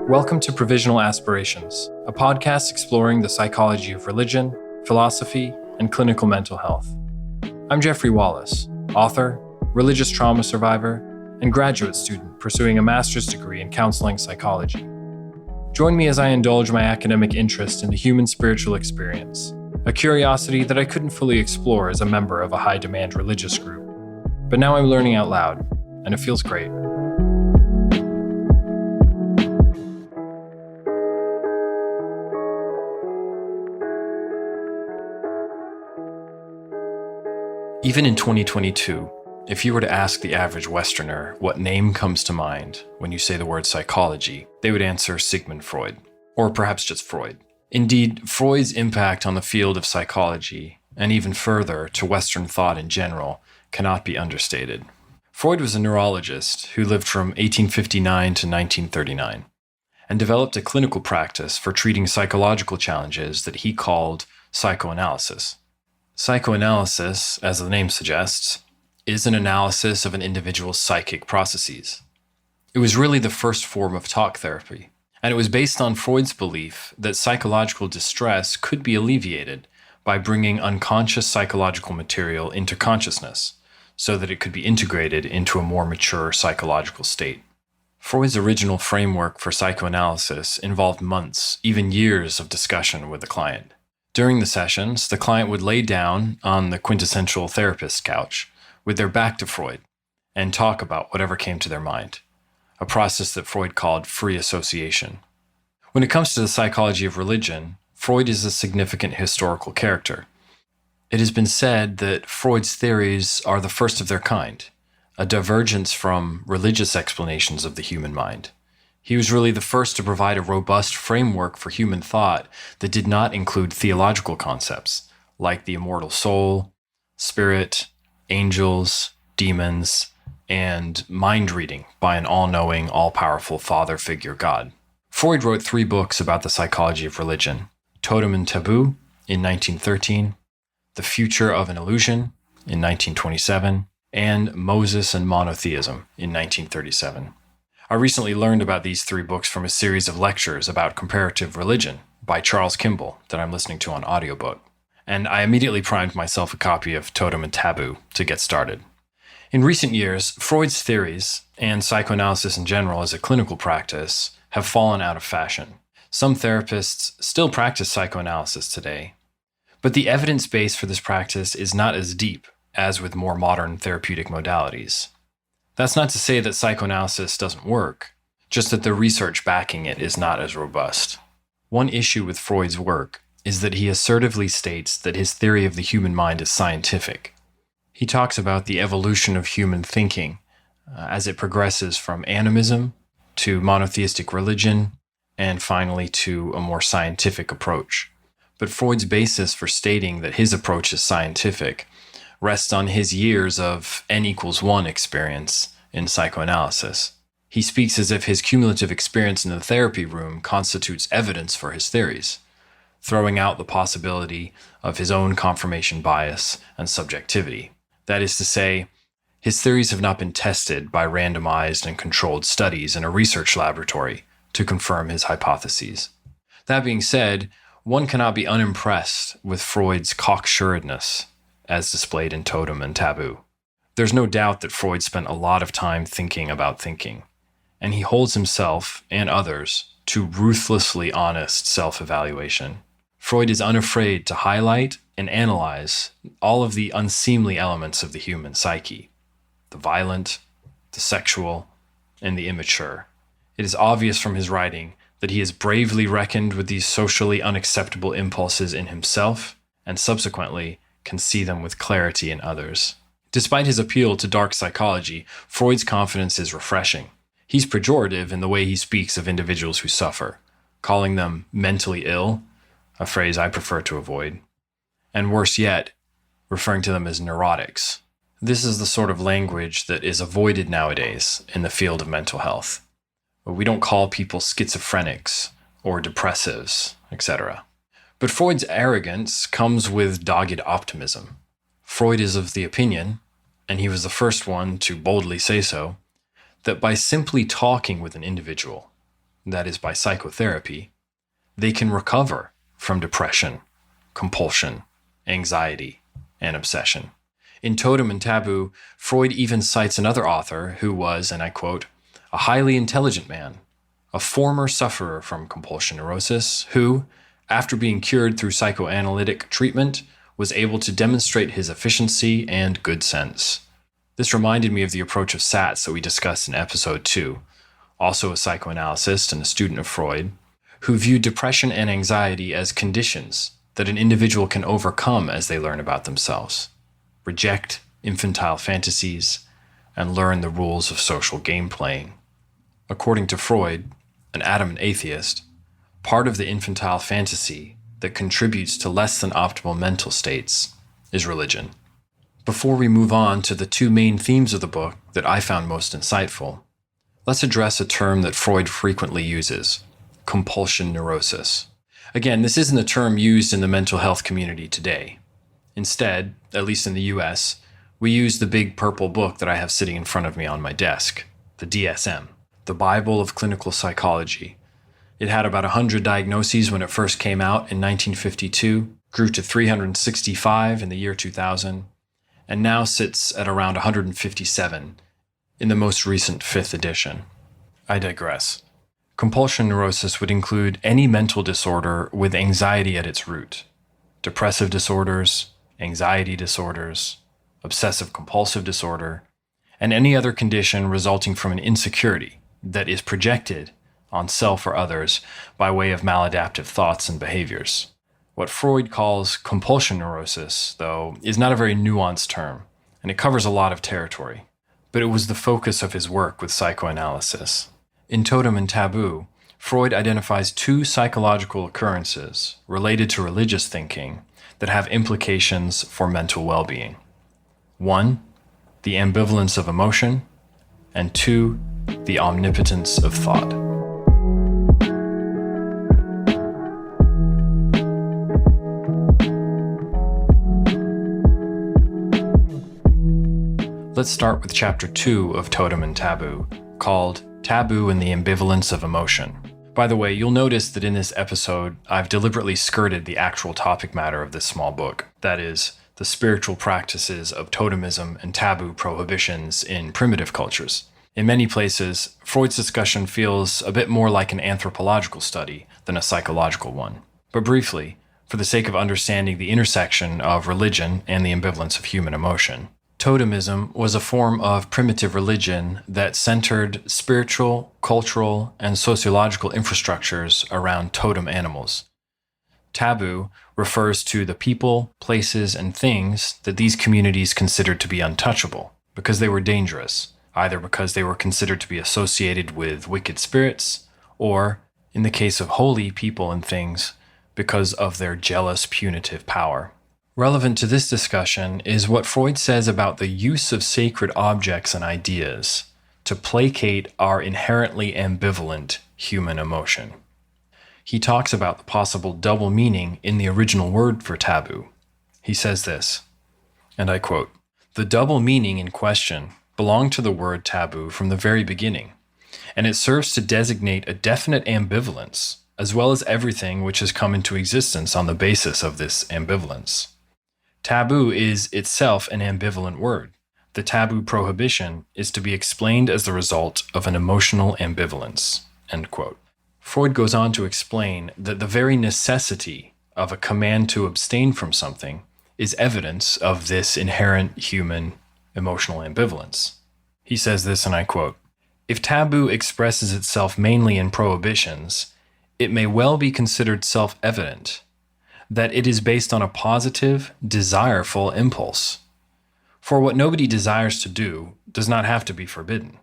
Welcome to Provisional Aspirations, a podcast exploring the psychology of religion, philosophy, and clinical mental health. I'm Jeffrey Wallace, author, religious trauma survivor, and graduate student pursuing a master's degree in counseling psychology. Join me as I indulge my academic interest in the human spiritual experience, a curiosity that I couldn't fully explore as a member of a high-demand religious group. But now I'm learning out loud, and it feels great. Even in 2022, if you were to ask the average Westerner what name comes to mind when you say the word psychology, they would answer Sigmund Freud, or perhaps just Freud. Indeed, Freud's impact on the field of psychology, and even further to Western thought in general, cannot be understated. Freud was a neurologist who lived from 1859 to 1939, and developed a clinical practice for treating psychological challenges that he called psychoanalysis. Psychoanalysis, as the name suggests, is an analysis of an individual's psychic processes. It was really the first form of talk therapy, and it was based on Freud's belief that psychological distress could be alleviated by bringing unconscious psychological material into consciousness, so that it could be integrated into a more mature psychological state. Freud's original framework for psychoanalysis involved months, even years of discussion with the client. During the sessions, the client would lay down on the quintessential therapist couch with their back to Freud and talk about whatever came to their mind, a process that Freud called free association. When it comes to the psychology of religion, Freud is a significant historical character. It has been said that Freud's theories are the first of their kind, a divergence from religious explanations of the human mind. He was really the first to provide a robust framework for human thought that did not include theological concepts like the immortal soul, spirit, angels, demons, and mind reading by an all-knowing, all-powerful father figure God. Freud wrote 3 books about the psychology of religion: Totem Taboo in 1913, The Future of an Illusion in 1927, and Moses and Monotheism in 1937. I recently learned about these 3 books from a series of lectures about comparative religion by Charles Kimball that I'm listening to on audiobook, and I immediately primed myself a copy of Totem Taboo to get started. In recent years, Freud's theories, and psychoanalysis in general as a clinical practice, have fallen out of fashion. Some therapists still practice psychoanalysis today, but the evidence base for this practice is not as deep as with more modern therapeutic modalities. That's not to say that psychoanalysis doesn't work, just that the research backing it is not as robust. One issue with Freud's work is that he assertively states that his theory of the human mind is scientific. He talks about the evolution of human thinking as it progresses from animism to monotheistic religion and finally to a more scientific approach. But Freud's basis for stating that his approach is scientific rests on his years of N=1 experience in psychoanalysis. He speaks as if his cumulative experience in the therapy room constitutes evidence for his theories, throwing out the possibility of his own confirmation bias and subjectivity. That is to say, his theories have not been tested by randomized and controlled studies in a research laboratory to confirm his hypotheses. That being said, one cannot be unimpressed with Freud's cocksuredness as displayed in Totem and Taboo. There's no doubt that Freud spent a lot of time thinking about thinking, and he holds himself and others to ruthlessly honest self-evaluation. Freud is unafraid to highlight and analyze all of the unseemly elements of the human psyche, the violent, the sexual, and the immature. It is obvious from his writing that he has bravely reckoned with these socially unacceptable impulses in himself, and subsequently can see them with clarity in others. Despite his appeal to dark psychology, Freud's confidence is refreshing. He's pejorative in the way he speaks of individuals who suffer, calling them mentally ill, a phrase I prefer to avoid, and worse yet, referring to them as neurotics. This is the sort of language that is avoided nowadays in the field of mental health. We don't call people schizophrenics or depressives, etc. But Freud's arrogance comes with dogged optimism. Freud is of the opinion, and he was the first one to boldly say so, that by simply talking with an individual, that is by psychotherapy, they can recover from depression, compulsion, anxiety, and obsession. In Totem Taboo, Freud even cites another author who was, and I quote, a highly intelligent man, a former sufferer from compulsion neurosis, who, after being cured through psychoanalytic treatment, was able to demonstrate his efficiency and good sense. This reminded me of the approach of Satz that we discussed in episode 2, also a psychoanalyst and a student of Freud, who viewed depression and anxiety as conditions that an individual can overcome as they learn about themselves, reject infantile fantasies, and learn the rules of social game playing. According to Freud, an adamant atheist, part of the infantile fantasy that contributes to less than optimal mental states is religion. Before we move on to the two main themes of the book that I found most insightful, let's address a term that Freud frequently uses, compulsion neurosis. Again, this isn't a term used in the mental health community today. Instead, at least in the US, we use the big purple book that I have sitting in front of me on my desk, the DSM, the Bible of Clinical Psychology. It had about 100 diagnoses when it first came out in 1952, grew to 365 in the year 2000, and now sits at around 157 in the most recent 5th edition. I digress. Compulsion neurosis would include any mental disorder with anxiety at its root. Depressive disorders, anxiety disorders, obsessive-compulsive disorder, and any other condition resulting from an insecurity that is projected on self or others by way of maladaptive thoughts and behaviors. What Freud calls compulsion neurosis, though, is not a very nuanced term, and it covers a lot of territory, but it was the focus of his work with psychoanalysis. In Totem Taboo, Freud identifies two psychological occurrences related to religious thinking that have implications for mental well-being. 1, the ambivalence of emotion, and 2, the omnipotence of thought. Let's start with Chapter 2 of Totem Taboo, called Taboo and the Ambivalence of Emotion. By the way, you'll notice that in this episode, I've deliberately skirted the actual topic matter of this small book, that is, the spiritual practices of totemism and taboo prohibitions in primitive cultures. In many places, Freud's discussion feels a bit more like an anthropological study than a psychological one. But briefly, for the sake of understanding the intersection of religion and the ambivalence of human emotion, totemism was a form of primitive religion that centered spiritual, cultural, and sociological infrastructures around totem animals. Taboo refers to the people, places, and things that these communities considered to be untouchable because they were dangerous, either because they were considered to be associated with wicked spirits, or, in the case of holy people and things, because of their jealous, punitive power. Relevant to this discussion is what Freud says about the use of sacred objects and ideas to placate our inherently ambivalent human emotion. He talks about the possible double meaning in the original word for taboo. He says this, and I quote, "The double meaning in question belonged to the word taboo from the very beginning, and it serves to designate a definite ambivalence, as well as everything which has come into existence on the basis of this ambivalence. Taboo is itself an ambivalent word. The taboo prohibition is to be explained as the result of an emotional ambivalence." End quote. Freud goes on to explain that the very necessity of a command to abstain from something is evidence of this inherent human emotional ambivalence. He says this, and I quote, "If taboo expresses itself mainly in prohibitions, it may well be considered self-evident that it is based on a positive, desireful impulse. For what nobody desires to do does not have to be forbidden.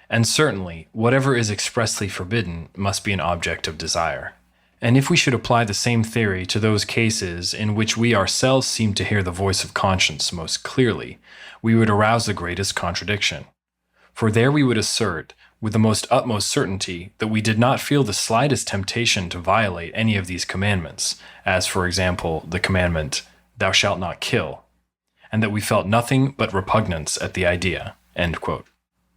And certainly, whatever is expressly forbidden must be an object of desire. And if we should apply the same theory to those cases in which we ourselves seem to hear the voice of conscience most clearly, we would arouse the greatest contradiction. For there we would assert, with the most utmost certainty, that we did not feel the slightest temptation to violate any of these commandments, as, for example, the commandment, 'Thou shalt not kill,' and that we felt nothing but repugnance at the idea." End quote.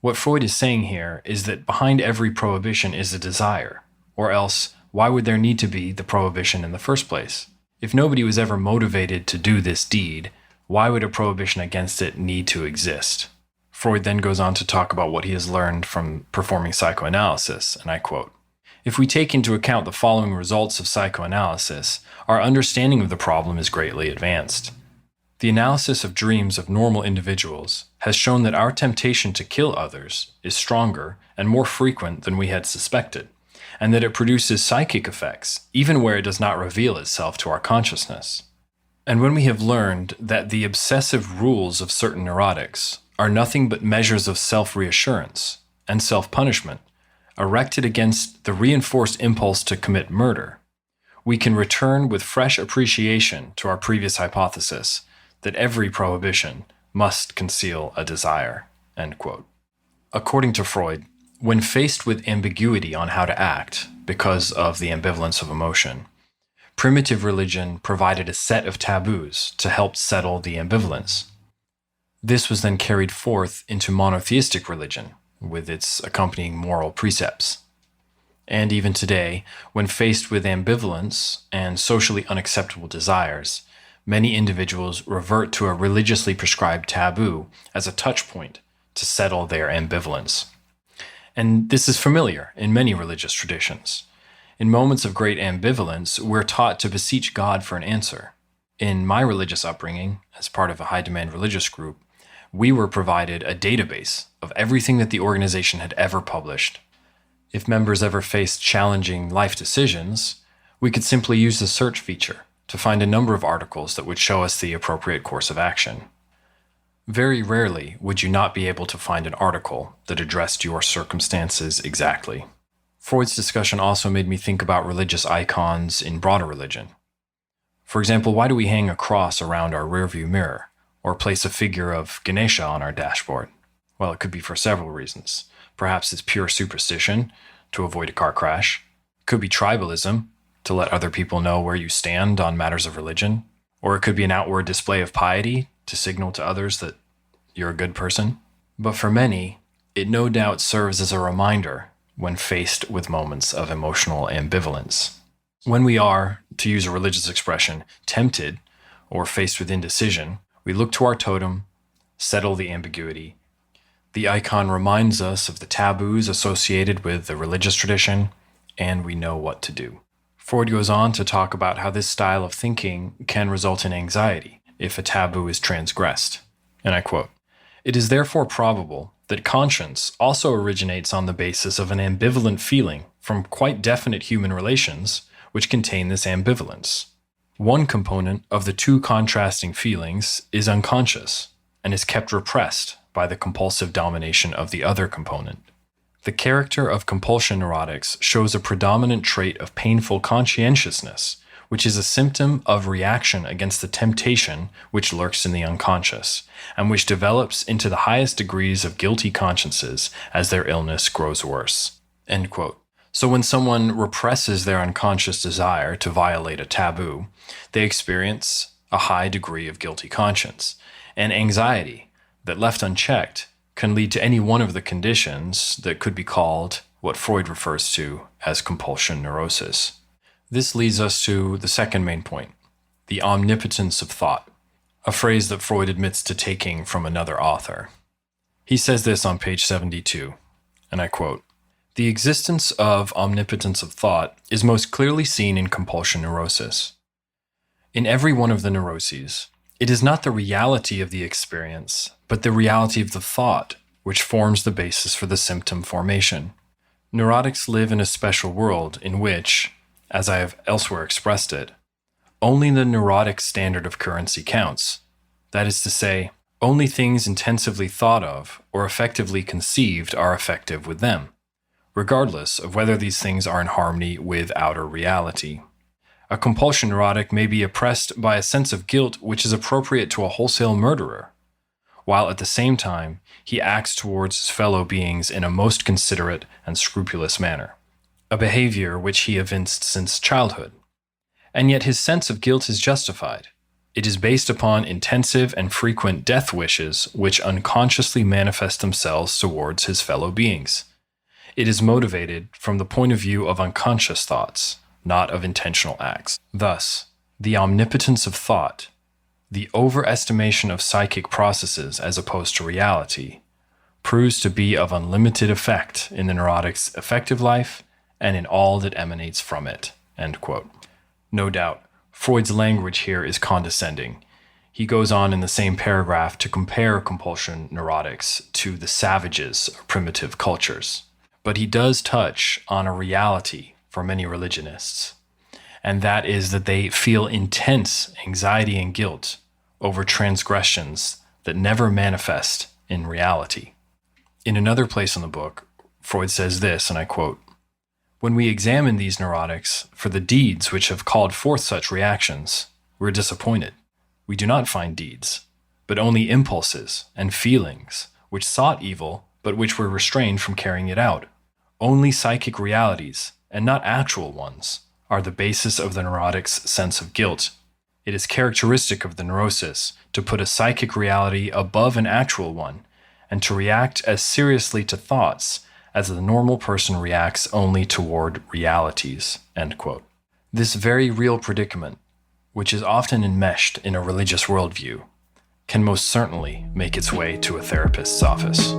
What Freud is saying here is that behind every prohibition is a desire, or else why would there need to be the prohibition in the first place? If nobody was ever motivated to do this deed, why would a prohibition against it need to exist? Freud then goes on to talk about what he has learned from performing psychoanalysis, and I quote, "If we take into account the following results of psychoanalysis, our understanding of the problem is greatly advanced. The analysis of dreams of normal individuals has shown that our temptation to kill others is stronger and more frequent than we had suspected, and that it produces psychic effects even where it does not reveal itself to our consciousness. And when we have learned that the obsessive rules of certain neurotics are nothing but measures of self-reassurance and self-punishment erected against the reinforced impulse to commit murder, we can return with fresh appreciation to our previous hypothesis that every prohibition must conceal a desire." End quote. According to Freud, when faced with ambiguity on how to act because of the ambivalence of emotion, primitive religion provided a set of taboos to help settle the ambivalence. This was then carried forth into monotheistic religion with its accompanying moral precepts. And even today, when faced with ambivalence and socially unacceptable desires, many individuals revert to a religiously prescribed taboo as a touch point to settle their ambivalence. And this is familiar in many religious traditions. In moments of great ambivalence, we're taught to beseech God for an answer. In my religious upbringing, as part of a high-demand religious group, we were provided a database of everything that the organization had ever published. If members ever faced challenging life decisions, we could simply use the search feature to find a number of articles that would show us the appropriate course of action. Very rarely would you not be able to find an article that addressed your circumstances exactly. Freud's discussion also made me think about religious icons in broader religion. For example, why do we hang a cross around our rearview mirror or place a figure of Ganesha on our dashboard? Well, it could be for several reasons. Perhaps it's pure superstition to avoid a car crash. It could be tribalism to let other people know where you stand on matters of religion. Or it could be an outward display of piety to signal to others that you're a good person. But for many, it no doubt serves as a reminder when faced with moments of emotional ambivalence. When we are, to use a religious expression, tempted or faced with indecision, we look to our totem, settle the ambiguity. The icon reminds us of the taboos associated with the religious tradition, and we know what to do. Freud goes on to talk about how this style of thinking can result in anxiety if a taboo is transgressed. And I quote, "It is therefore probable that conscience also originates on the basis of an ambivalent feeling from quite definite human relations which contain this ambivalence. One component of the two contrasting feelings is unconscious and is kept repressed by the compulsive domination of the other component. The character of compulsion neurotics shows a predominant trait of painful conscientiousness, which is a symptom of reaction against the temptation which lurks in the unconscious, and which develops into the highest degrees of guilty consciences as their illness grows worse." End quote. So when someone represses their unconscious desire to violate a taboo, they experience a high degree of guilty conscience and anxiety that, left unchecked, can lead to any one of the conditions that could be called what Freud refers to as compulsion neurosis. This leads us to the second main point, the omnipotence of thought, a phrase that Freud admits to taking from another author. He says this on page 72, and I quote, "The existence of omnipotence of thought is most clearly seen in compulsion neurosis. In every one of the neuroses, it is not the reality of the experience, but the reality of the thought which forms the basis for the symptom formation. Neurotics live in a special world in which, as I have elsewhere expressed it, only the neurotic standard of currency counts. That is to say, only things intensively thought of or effectively conceived are effective with them, regardless of whether these things are in harmony with outer reality. A compulsion neurotic may be oppressed by a sense of guilt which is appropriate to a wholesale murderer, while at the same time he acts towards his fellow beings in a most considerate and scrupulous manner, a behavior which he evinced since childhood. And yet his sense of guilt is justified, It is based upon intensive and frequent death wishes which unconsciously manifest themselves towards his fellow beings. It is motivated from the point of view of unconscious thoughts, not of intentional acts. Thus, the omnipotence of thought, the overestimation of psychic processes as opposed to reality, proves to be of unlimited effect in the neurotic's affective life and in all that emanates from it." End quote. No doubt, Freud's language here is condescending. He goes on in the same paragraph to compare compulsion neurotics to the savages of primitive cultures. But he does touch on a reality for many religionists, and that is that they feel intense anxiety and guilt over transgressions that never manifest in reality. In another place in the book, Freud says this, and I quote, "When we examine these neurotics for the deeds which have called forth such reactions, we're disappointed. We do not find deeds, but only impulses and feelings which sought evil but which were restrained from carrying it out. Only psychic realities, and not actual ones, are the basis of the neurotic's sense of guilt. It is characteristic of the neurosis to put a psychic reality above an actual one, and to react as seriously to thoughts as the normal person reacts only toward realities." End quote. This very real predicament, which is often enmeshed in a religious worldview, can most certainly make its way to a therapist's office.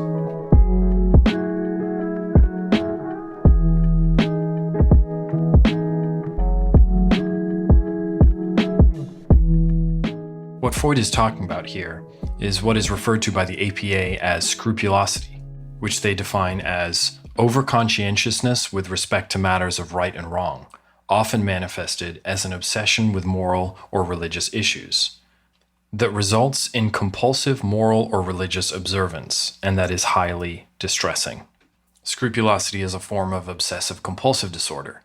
What Freud is talking about here is what is referred to by the APA as scrupulosity, which they define as overconscientiousness with respect to matters of right and wrong, often manifested as an obsession with moral or religious issues, that results in compulsive moral or religious observance, and that is highly distressing. Scrupulosity is a form of obsessive-compulsive disorder.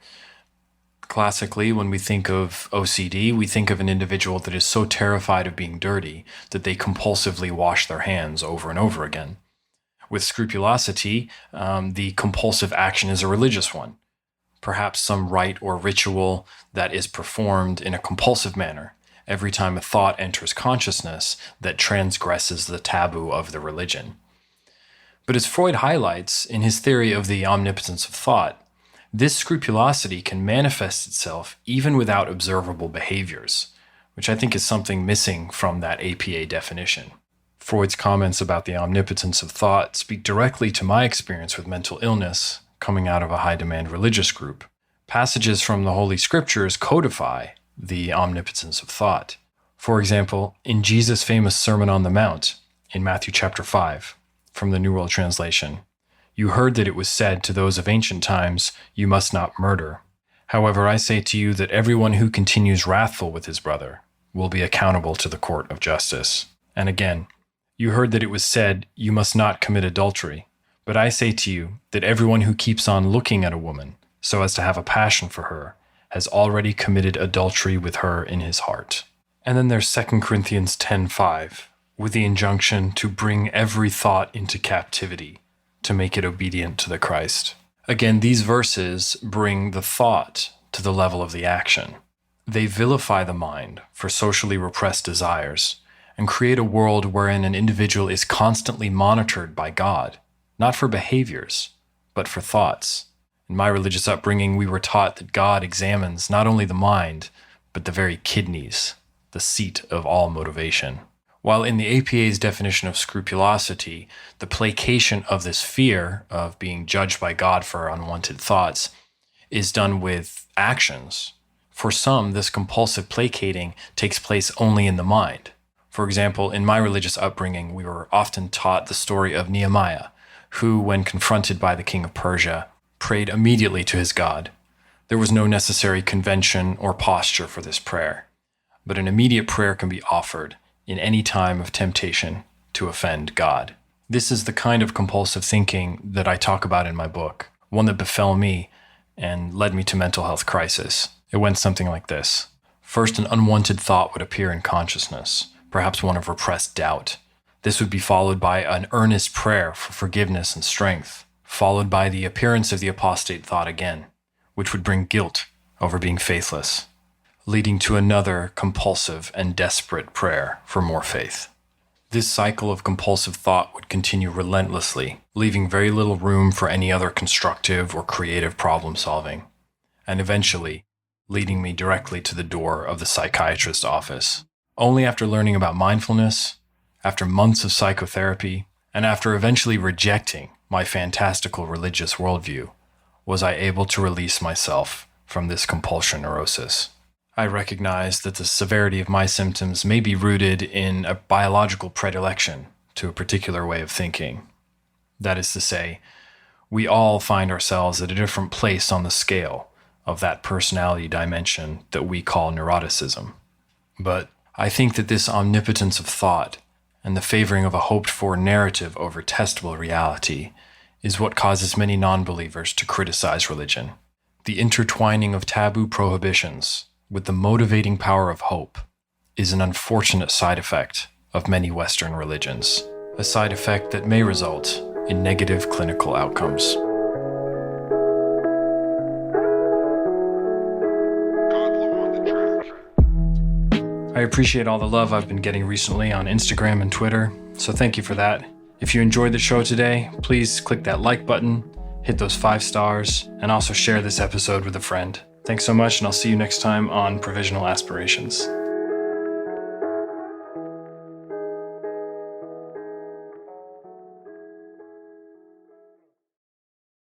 Classically, when we think of OCD, we think of an individual that is so terrified of being dirty that they compulsively wash their hands over and over again. With scrupulosity, the compulsive action is a religious one, perhaps some rite or ritual that is performed in a compulsive manner every time a thought enters consciousness that transgresses the taboo of the religion. But as Freud highlights in his theory of the omnipotence of thought, this scrupulosity can manifest itself even without observable behaviors, which I think is something missing from that APA definition. Freud's comments about the omnipotence of thought speak directly to my experience with mental illness coming out of a high-demand religious group. Passages from the Holy Scriptures codify the omnipotence of thought. For example, in Jesus' famous Sermon on the Mount, in Matthew chapter 5, from the New World Translation, "You heard that it was said to those of ancient times, 'You must not murder.' However, I say to you that everyone who continues wrathful with his brother will be accountable to the court of justice. And again, you heard that it was said, 'You must not commit adultery.' But I say to you that everyone who keeps on looking at a woman so as to have a passion for her has already committed adultery with her in his heart." And then there's 2 Corinthians 10:5, with the injunction to bring every thought into captivity, to make it obedient to the Christ. Again, these verses bring the thought to the level of the action. They vilify the mind for socially repressed desires and create a world wherein an individual is constantly monitored by God, not for behaviors, but for thoughts. In my religious upbringing, we were taught that God examines not only the mind, but the very kidneys, the seat of all motivation. While in the APA's definition of scrupulosity, the placation of this fear of being judged by God for unwanted thoughts is done with actions, for some, this compulsive placating takes place only in the mind. For example, in my religious upbringing, we were often taught the story of Nehemiah, who, when confronted by the king of Persia, prayed immediately to his God. There was no necessary convention or posture for this prayer, but an immediate prayer can be offered in any time of temptation to offend God. This is the kind of compulsive thinking that I talk about in my book, one that befell me and led me to mental health crisis. It went something like this. First, an unwanted thought would appear in consciousness, perhaps one of repressed doubt. This would be followed by an earnest prayer for forgiveness and strength, followed by the appearance of the apostate thought again, which would bring guilt over being faithless. leading to another compulsive and desperate prayer for more faith. This cycle of compulsive thought would continue relentlessly, leaving very little room for any other constructive or creative problem solving, and eventually leading me directly to the door of the psychiatrist's office. Only after learning about mindfulness, after months of psychotherapy, and after eventually rejecting my fantastical religious worldview, was I able to release myself from this compulsion neurosis. I recognize that the severity of my symptoms may be rooted in a biological predilection to a particular way of thinking. That is to say, we all find ourselves at a different place on the scale of that personality dimension that we call neuroticism. But I think that this omnipotence of thought and the favoring of a hoped-for narrative over testable reality is what causes many non-believers to criticize religion. The intertwining of taboo prohibitions with the motivating power of hope is an unfortunate side effect of many Western religions, a side effect that may result in negative clinical outcomes. I appreciate all the love I've been getting recently on Instagram and Twitter, so thank you for that. If you enjoyed the show today, please click that like button, hit those 5 stars, and also share this episode with a friend. Thanks so much, and I'll see you next time on Provisional Aspirations.